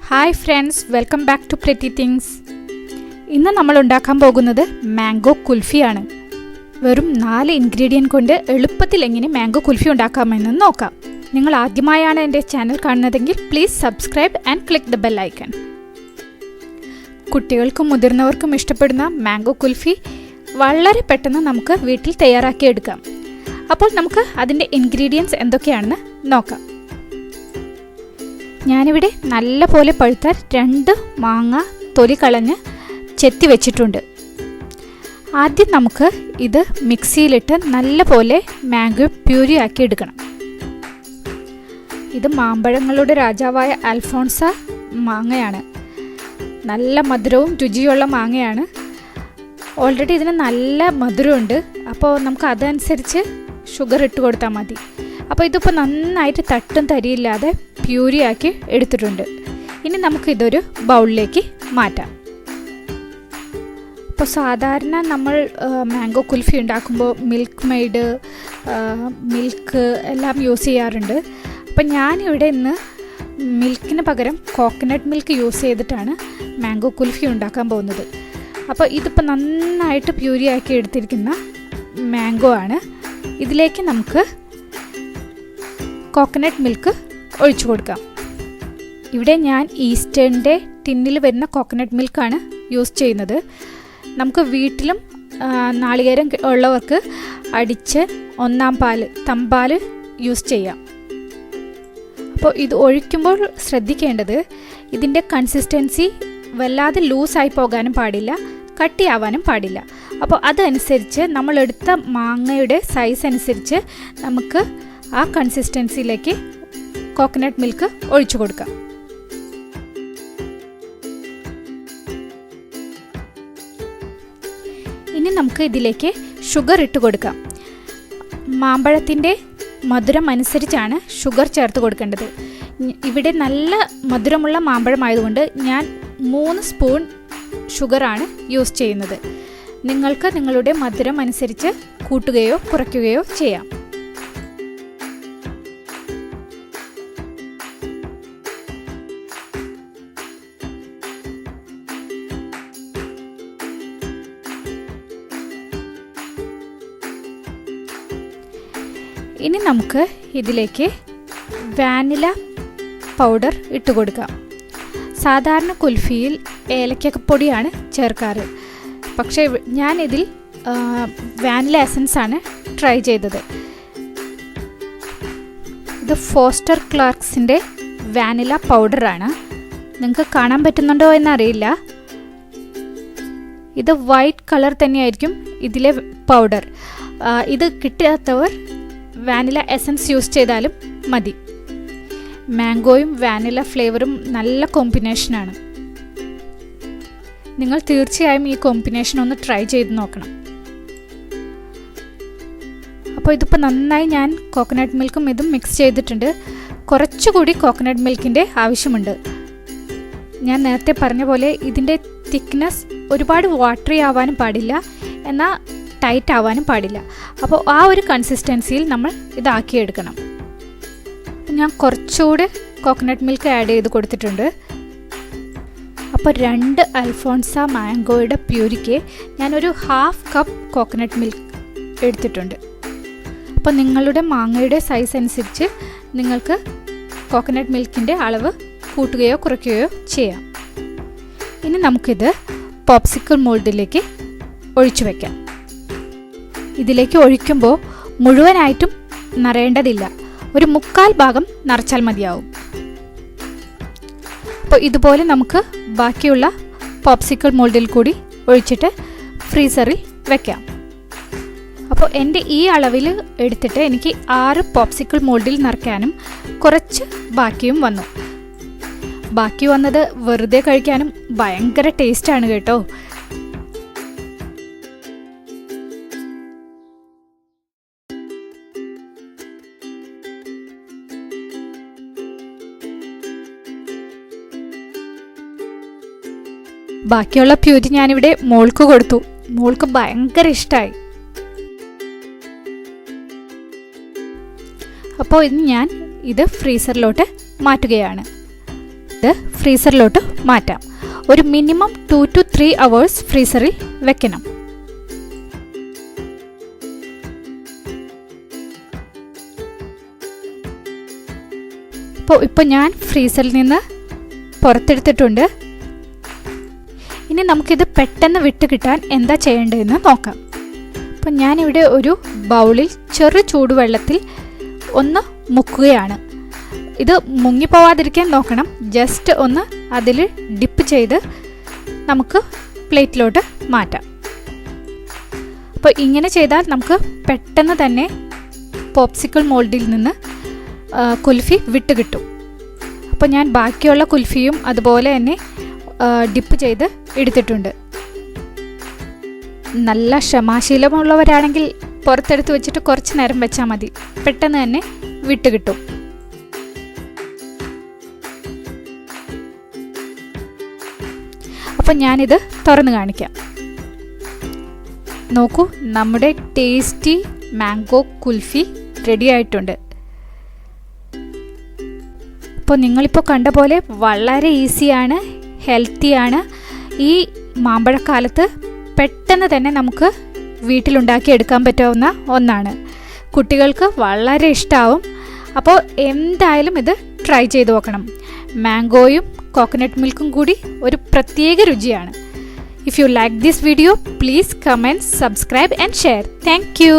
Hi friends, welcome back to Pretty Things. ഇന്ന് നമ്മൾ ഉണ്ടാക്കാൻ പോകുന്നത് മാംഗോ കുൽഫി ആണ്. വെറും 4 ഇൻഗ്രീഡിയന്റ് കൊണ്ട് എളുപ്പത്തിൽ എങ്ങനെ മാംഗോ കുൽഫി ഉണ്ടാക്കാമെന്ന് നോക്കാം. നിങ്ങൾ ആദ്യമായാണ് എൻ്റെ ചാനൽ കാണുന്നതെങ്കിൽ please subscribe and click the bell icon. കുട്ടികൾക്കും മുതിർന്നവർക്കും ഇഷ്ടപ്പെടുന്ന മാംഗോ കുൽഫി വളരെ പെട്ടെന്ന് നമുക്ക് വീട്ടിൽ തയ്യാറാക്കി എടുക്കാം. അപ്പോൾ നമുക്ക് അതിൻ്റെ ഇൻഗ്രീഡിയൻസ് എന്തൊക്കെയാണെന്ന് നോക്കാം. ഞാനിവിടെ നല്ല പോലെ പഴുത്ത 2 മാങ്ങ തൊലി കളഞ്ഞ് ചെത്തി വെച്ചിട്ടുണ്ട്. ആദ്യം നമുക്ക് ഇത് മിക്സിയിലിട്ട് നല്ല പോലെ മാംഗോ പ്യൂരി ആക്കി എടുക്കണം. ഇത് മാമ്പഴങ്ങളുടെ രാജാവായ അൽഫോൺസ മാങ്ങയാണ്. നല്ല മധുരവും രുചിയുള്ള മാങ്ങയാണ്. ഓൾറെഡി ഇതിന് നല്ല മധുരമുണ്ട്. അപ്പോൾ നമുക്ക് അതനുസരിച്ച് ഷുഗർ ഇട്ട് കൊടുത്താൽ മതി. അപ്പോൾ ഇതിപ്പോൾ നന്നായിട്ട് തട്ടും തരിയില്ലാതെ പ്യൂരി ആക്കി എടുത്തിട്ടുണ്ട്. ഇനി നമുക്കിതൊരു ബൗളിലേക്ക് മാറ്റാം. അപ്പോൾ സാധാരണ നമ്മൾ മാംഗോ കുൽഫി ഉണ്ടാക്കുമ്പോൾ മിൽക്ക് മെയ്ഡ് മിൽക്ക് എല്ലാം യൂസ് ചെയ്യാറുണ്ട്. അപ്പോൾ ഞാനിവിടെ ഇന്ന് മിൽക്കിന് പകരം കോക്കനട്ട് മിൽക്ക് യൂസ് ചെയ്തിട്ടാണ് മാംഗോ കുൽഫി ഉണ്ടാക്കാൻ പോകുന്നത്. അപ്പോൾ ഇതിപ്പോൾ നന്നായിട്ട് പ്യൂരി ആക്കി എടുത്തിരിക്കുന്ന മാംഗോ ആണ്. ഇതിലേക്ക് നമുക്ക് കോക്കനട്ട് മിൽക്ക് ഒഴിച്ചു കൊടുക്കാം. ഇവിടെ ഞാൻ ഈസ്റ്റേണിൻ്റെ ടിന്നിൽ വരുന്ന കോക്കനട്ട് മിൽക്കാണ് യൂസ് ചെയ്യുന്നത്. നമുക്ക് വീട്ടിലും നാളികേരം ഉള്ളവർക്ക് അടിച്ച് 1-ാം പാല് തമ്പാൽ യൂസ് ചെയ്യാം. അപ്പോൾ ഇത് ഒഴിക്കുമ്പോൾ ശ്രദ്ധിക്കേണ്ടത് ഇതിൻ്റെ കൺസിസ്റ്റൻസി വല്ലാതെ ലൂസായി പോകാനും പാടില്ല, കട്ടിയാവാനും പാടില്ല. അപ്പോൾ അതനുസരിച്ച് നമ്മളെടുത്ത മാങ്ങയുടെ സൈസ് അനുസരിച്ച് നമുക്ക് ആ കൺസിസ്റ്റൻസിയിലേക്ക് കോക്കനട്ട് മിൽക്ക് ഒഴിച്ചു കൊടുക്കാം. ഇനി നമുക്ക് ഇതിലേക്ക് ഷുഗർ ഇട്ട് കൊടുക്കാം. മാമ്പഴത്തിൻ്റെ മധുരം അനുസരിച്ചാണ് ഷുഗർ ചേർത്ത് കൊടുക്കേണ്ടത്. ഇവിടെ നല്ല മധുരമുള്ള മാമ്പഴമായതുകൊണ്ട് ഞാൻ 3 സ്പൂൺ ഷുഗറാണ് യൂസ് ചെയ്യുന്നത്. നിങ്ങൾക്ക് നിങ്ങളുടെ മധുരം അനുസരിച്ച് കൂട്ടുകയോ കുറയ്ക്കുകയോ ചെയ്യാം. ഇനി നമുക്ക് ഇതിലേക്ക് വാനില പൗഡർ ഇട്ട് കൊടുക്കാം. സാധാരണ കുൽഫിയിൽ ഏലക്കപ്പൊടിയാണ് ചേർക്കാറ്. പക്ഷേ ഞാനിതിൽ വാനില എസൻസ് ആണ് ട്രൈ ചെയ്തത്. ഇത് ഫോസ്റ്റർ ക്ലാർക്സിൻ്റെ വാനില പൗഡറാണ്. നിങ്ങൾക്ക് കാണാൻ പറ്റുന്നുണ്ടോ എന്നറിയില്ല. ഇത് വൈറ്റ് കളർ തന്നെയായിരിക്കും ഇതിലെ പൗഡർ. ഇത് കിട്ടാത്തവർ വാനില എസൻസ് യൂസ് ചെയ്താലും മതി. മാംഗോയും വാനില ഫ്ലേവറും നല്ല കോമ്പിനേഷനാണ്. നിങ്ങൾ തീർച്ചയായും ഈ കോമ്പിനേഷൻ ഒന്ന് ട്രൈ ചെയ്ത് നോക്കണം. അപ്പോൾ ഇതിപ്പോൾ നന്നായി ഞാൻ കോക്കനട്ട് മിൽക്കും ഇതും മിക്സ് ചെയ്തിട്ടുണ്ട്. കുറച്ചുകൂടി കോക്കനട്ട് മിൽക്കിൻ്റെ ആവശ്യമുണ്ട്. ഞാൻ നേരത്തെ പറഞ്ഞ പോലെ ഇതിൻ്റെ തിക്നെസ് ഒരുപാട് വാട്ടറി ആവാനും പാടില്ല, എന്നാൽ ടൈറ്റ് ആവാനും പാടില്ല. അപ്പോൾ ആ ഒരു കൺസിസ്റ്റൻസിയിൽ നമ്മൾ ഇതാക്കിയെടുക്കണം. ഞാൻ കുറച്ചുകൂടി കോക്കനട്ട് മിൽക്ക് ആഡ് ചെയ്ത് കൊടുത്തിട്ടുണ്ട്. അപ്പോൾ 2 അൽഫോൺസ മാംഗോയുടെ പ്യൂരിക്ക് ഞാനൊരു 1/2 കപ്പ് കോക്കനട്ട് മിൽക്ക് എടുത്തിട്ടുണ്ട്. അപ്പോൾ നിങ്ങളുടെ മാങ്ങയുടെ സൈസ് അനുസരിച്ച് നിങ്ങൾക്ക് കോക്കനട്ട് മിൽക്കിൻ്റെ അളവ് കൂട്ടുകയോ കുറയ്ക്കുകയോ ചെയ്യാം. ഇനി നമുക്കിത് പോപ്സിക്കിൾ മോൾഡിലേക്ക് ഒഴിച്ചു വയ്ക്കാം. ഇതിലേക്ക് ഒഴിക്കുമ്പോൾ മുഴുവനായിട്ടും നിറയേണ്ടതില്ല, ഒരു 1/4 ഭാഗം നിറച്ചാൽ മതിയാവും. അപ്പോൾ ഇതുപോലെ നമുക്ക് ബാക്കിയുള്ള പോപ്സിക്കിൾ മോൾഡിൽ കൂടി ഒഴിച്ചിട്ട് ഫ്രീസറിൽ വെക്കാം. അപ്പോൾ എൻ്റെ ഈ അളവിൽ എടുത്തിട്ട് എനിക്ക് 6 പോപ്സിക്കിൾ മോൾഡിൽ നിറയ്ക്കാനും കുറച്ച് ബാക്കിയും വന്നു. ബാക്കി വന്നത് വെറുതെ കഴിക്കാനും ഭയങ്കര ടേസ്റ്റാണ് കേട്ടോ. ബാക്കിയുള്ള പ്യൂരി ഞാനിവിടെ മോൾക്ക് കൊടുത്തു. മോൾക്ക് ഭയങ്കര ഇഷ്ടമായി. അപ്പോൾ ഇന്ന് ഞാൻ ഇത് ഫ്രീസറിലോട്ട് മാറ്റുകയാണ്. എടുത്തിട്ട് ഫ്രീസറിലോട്ട് മാറ്റാം. ഒരു മിനിമം 2 to 3 hours ഫ്രീസറിൽ വെക്കണം. ഇപ്പോൾ ഞാൻ ഫ്രീസറിൽ നിന്ന് പുറത്തെടുത്തിട്ടുണ്ട്. ഇനി നമുക്കിത് പെട്ടെന്ന് വിട്ട് കിട്ടാൻ എന്താ ചെയ്യേണ്ടതെന്ന് നോക്കാം. അപ്പോൾ ഞാനിവിടെ ഒരു ബൗളിൽ ചെറു ചൂടുവെള്ളത്തിൽ ഒന്ന് മുക്കുകയാണ്. ഇത് മുങ്ങിപ്പോവാതിരിക്കാൻ നോക്കണം. ജസ്റ്റ് ഒന്ന് അതിൽ ഡിപ്പ് ചെയ്ത് നമുക്ക് പ്ലേറ്റിലോട്ട് മാറ്റാം. അപ്പോൾ ഇങ്ങനെ ചെയ്താൽ നമുക്ക് പെട്ടെന്ന് തന്നെ പോപ്സിക്കിൾ മോൾഡിൽ നിന്ന് കുൽഫി വിട്ട് കിട്ടും. അപ്പോൾ ഞാൻ ബാക്കിയുള്ള കുൽഫിയും അതുപോലെ തന്നെ ഡിപ്പ് ചെയ്ത് എടുത്തിട്ടുണ്ട്. നല്ല ക്ഷമാശീലമുള്ളവരാണെങ്കിൽ പുറത്തെടുത്ത് വെച്ചിട്ട് കുറച്ച് നേരം വെച്ചാൽ മതി, പെട്ടെന്ന് തന്നെ വിട്ട് കിട്ടും. അപ്പം ഞാനിത് തുറന്ന് കാണിക്കാം. നോക്കൂ, നമ്മുടെ ടേസ്റ്റി മാംഗോ കുൽഫി റെഡി ആയിട്ടുണ്ട്. അപ്പോൾ നിങ്ങളിപ്പോൾ കണ്ട പോലെ വളരെ ഈസിയാണ്, ഹെൽത്തിയാണ്. ഈ മാമ്പഴക്കാലത്ത് പെട്ടെന്ന് തന്നെ നമുക്ക് വീട്ടിലുണ്ടാക്കി എടുക്കാൻ പറ്റാവുന്ന ഒന്നാണ്. കുട്ടികൾക്ക് വളരെ ഇഷ്ടമാവും. അപ്പോൾ എന്തായാലും ഇത് ട്രൈ ചെയ്ത് നോക്കണം. മാംഗോയും കോക്കനട്ട് മിൽക്കും കൂടി ഒരു പ്രത്യേക രുചിയാണ്. If you like this video, please comment, subscribe and share. Thank you.